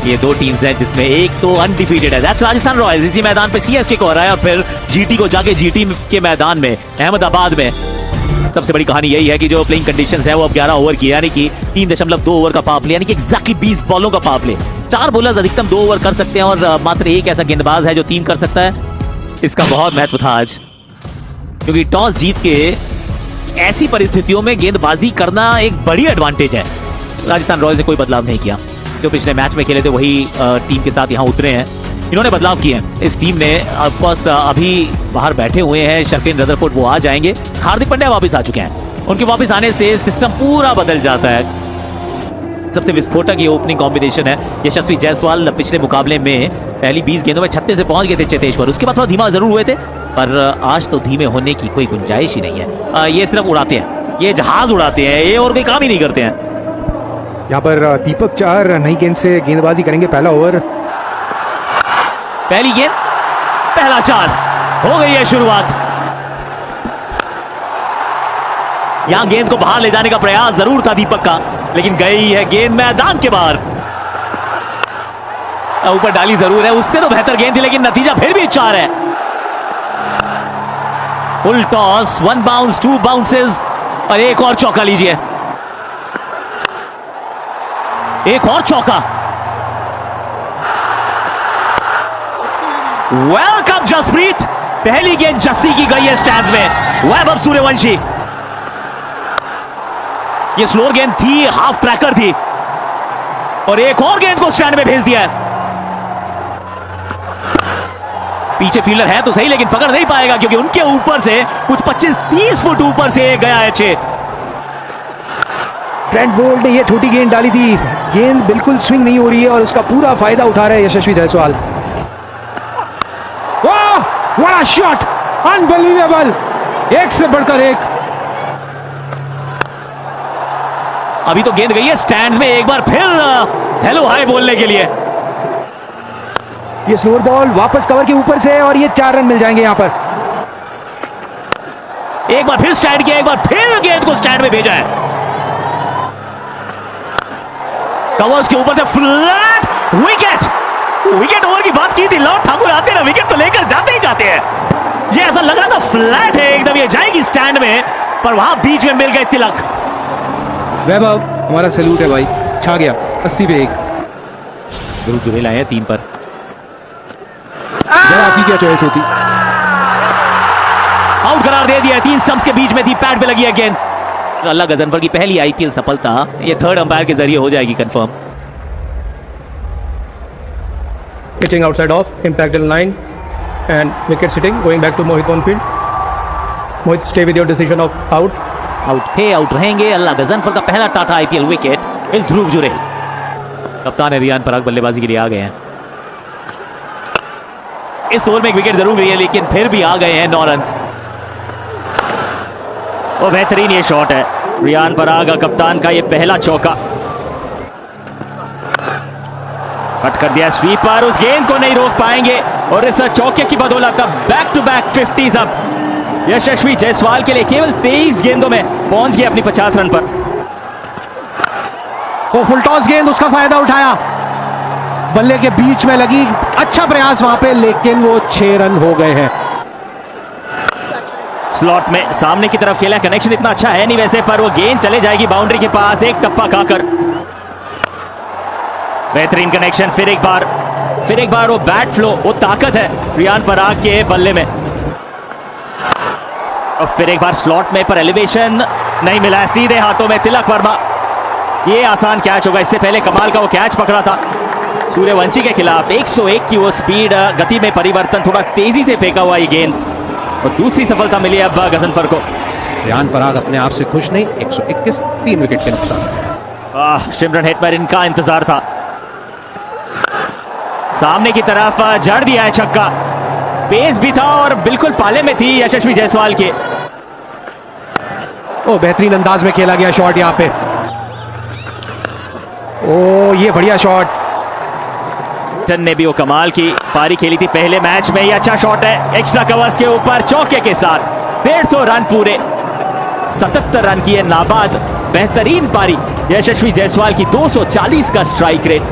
ये दो टीम्स हैं जिसमें एक तो अनडिफीटेड है, दैट्स राजस्थान रॉयल्स। इसी मैदान पे सीएसके को हराया, फिर जीटी को जाके जीटी के मैदान में अहमदाबाद में। सबसे बड़ी कहानी यही है कि जो प्लेइंग कंडीशंस है वो अब 11 ओवर की, यानी कि 3.2 ओवर का पावर प्ले, यानी कि एग्जैक्टली 20 बॉलों का पावर प्ले। 4 बॉलर्स अधिकतम 2 ओवर कर सकते हैं और मात्र एक ऐसा गेंदबाज है जो 3 कर सकता है। इसका बहुत महत्व था आज, क्योंकि टॉस जीत के ऐसी परिस्थितियों में गेंदबाजी करना एक बड़ी एडवांटेज है। राजस्थान रॉयल्स ने कोई बदलाव नहीं किया, जो पिछले मैच में खेले थे वही टीम के साथ यहाँ उतरे हैं। इन्होंने बदलाव किए हैं इस टीम ने। ऑफकोर्स अभी बाहर बैठे हुए हैं शर्फिन रदरफोर्ड, वो आ जाएंगे। हार्दिक पांड्या वापस आ चुके हैं, उनके वापस आने से सिस्टम पूरा बदल जाता है। सबसे विस्फोटक ये ओपनिंग कॉम्बिनेशन है। यशस्वी जायसवाल पिछले मुकाबले में पहली 20 गेंदों में 36 से पहुंच गए थे चेतेश्वर, उसके बाद थोड़ा धीमा जरूर हुए थे, पर आज तो धीमे होने की कोई गुंजाइश ही नहीं है। ये सिर्फ उड़ाते हैं, ये जहाज उड़ाते हैं, ये और कोई काम ही नहीं करते हैं। यहाँ पर दीपक चाहर नई गेंद से गेंदबाजी करेंगे। पहला ओवर, पहली गेंद, पहला 4, हो गई है शुरुआत। यहां गेंद को बाहर ले जाने का प्रयास जरूर था दीपक का, लेकिन गई है गेंद मैदान के बाहर। ऊपर डाली जरूर है, उससे तो बेहतर गेंद थी, लेकिन नतीजा फिर भी 4 है। फुल टॉस, 1 बाउंस, 2 बाउंसेस और एक और चौका लीजिए, एक और चौका। वेलकम जसप्रीत, पहली गेंद जस्सी की गई है स्टैंड्स में। वैभव सूर्यवंशी, ये स्लोअर गेंद थी, हाफ ट्रैकर थी, और एक और गेंद को स्टैंड में भेज दिया है। पीछे फील्डर है तो सही, लेकिन पकड़ नहीं पाएगा, क्योंकि उनके ऊपर से कुछ 25-30 फुट ऊपर से गया है 6। ट्रेंट बोल्ट ने ये छोटी गेंद डाली थी, गेंद बिल्कुल स्विंग नहीं हो रही है और उसका पूरा फायदा उठा रहे हैं यशस्वी जायसवाल। वाह, व्हाट अ शॉट, अनबिलीवेबल, एक से बढ़कर एक। अभी तो गेंद गई है स्टैंड में, एक बार फिर हेलो हाय बोलने के लिए। ये स्लोअर बॉल वापस कवर के ऊपर से, और ये 4 रन मिल जाएंगे यहां पर। एक बार फिर स्टैंड किया, एक बार फिर गेंद को स्टैंड में भेजा है। कवर्स के ऊपर से फ्लैट विकेट। विकेट ओवर की बात की थी, लॉर्ड ठाकुर आते ना विकेट तो लेकर जाते ही जाते हैं। ये ऐसा लग रहा था फ्लैट है एकदम, ये जाएगी स्टैंड में, पर वहां बीच में मिल गए तिलक। वैभव, हमारा सैल्यूट है भाई, छा गया 80 पे 1। ध्रुव जुरेल आए हैं 3 पर। आपकी क्या चॉइस होती? आउट करार दे दिया है, 3 स्टंप्स के बीच में थी, पैड पे लगी है गेंद। अल्लाह गजनफर की पहली आईपीएल सफलता ये थर्ड अंपायर के जरिए हो जाएगी confirm. Pitching outside off, impact in line, and wicket sitting. Going back to Mohit on field. Mohit, stay with your decision of out. Out थे, आउट रहेंगे। अल्लाह गजनफर का पहला टाटा आईपीएल विकेट इस ध्रुव जुरेल। कप्तान रियान पराग बल्लेबाजी के लिए आ गए हैं। इस ओवर में एक विकेट जरूर गई है, लेकिन फिर भी आ गए हैं 9 रन्स। और बेहतरीन ये शॉट है रियान पराग कप्तान का, ये पहला चौका। कट कर दिया स्वीपर, उस गेंद को नहीं रोक पाएंगे, और इस चौके की बदौलत अब बैक टू बैक 50s अब यशस्वी जायसवाल के लिए। केवल 23 गेंदों में पहुंच गए अपनी 50 रन पर। वो फुल टॉस गेंद, उसका फायदा उठाया, बल्ले के बीच में लगी, अच्छा प्रयास वहां पे, लेकिन वो 6 रन हो गए हैं। स्लॉट में सामने की तरफ खेला, कनेक्शन इतना अच्छा है नहीं वैसे, पर वो गेंद चले जाएगी बाउंड्री के पास, एक टप्पा खाकर। बेहतरीन कनेक्शन, फिर एक बार वो बैट फ्लो, वो ताकत है रियान पराग के बल्ले में। और फिर एक बार स्लॉट में, पर एलिवेशन नहीं मिला है, सीधे हाथों में तिलक वर्मा। ये आसान कैच होगा, इससे पहले कमाल का वो कैच पकड़ा था सूर्यवंशी के खिलाफ। 101 की वो स्पीड, गति में परिवर्तन, थोड़ा तेजी से फेंका हुआ ये गेंद, और दूसरी सफलता मिली अब गजनफर को। रियान पराग अपने आप से खुश नहीं, 121, 3 विकेट के नुकसान। शिमरन हेटमेयर, इनका इंतजार था। सामने की तरफ जड़ दिया है छक्का, पेस भी था और बिल्कुल पाले में थी यशस्वी जायसवाल के। ओ, बेहतरीन अंदाज में खेला गया शॉट यहां पे। ओ, ये बढ़िया शॉट। ने भी वो कमाल की पारी खेली थी पहले मैच में, ये अच्छा शॉट है, एक्स्ट्रा कवर्स के ऊपर चौके के साथ 150 रन पूरे, 77 रन की है नाबाद, बेहतरीन पारी यशस्वी जायसवाल की, 240 का स्ट्राइक रेट।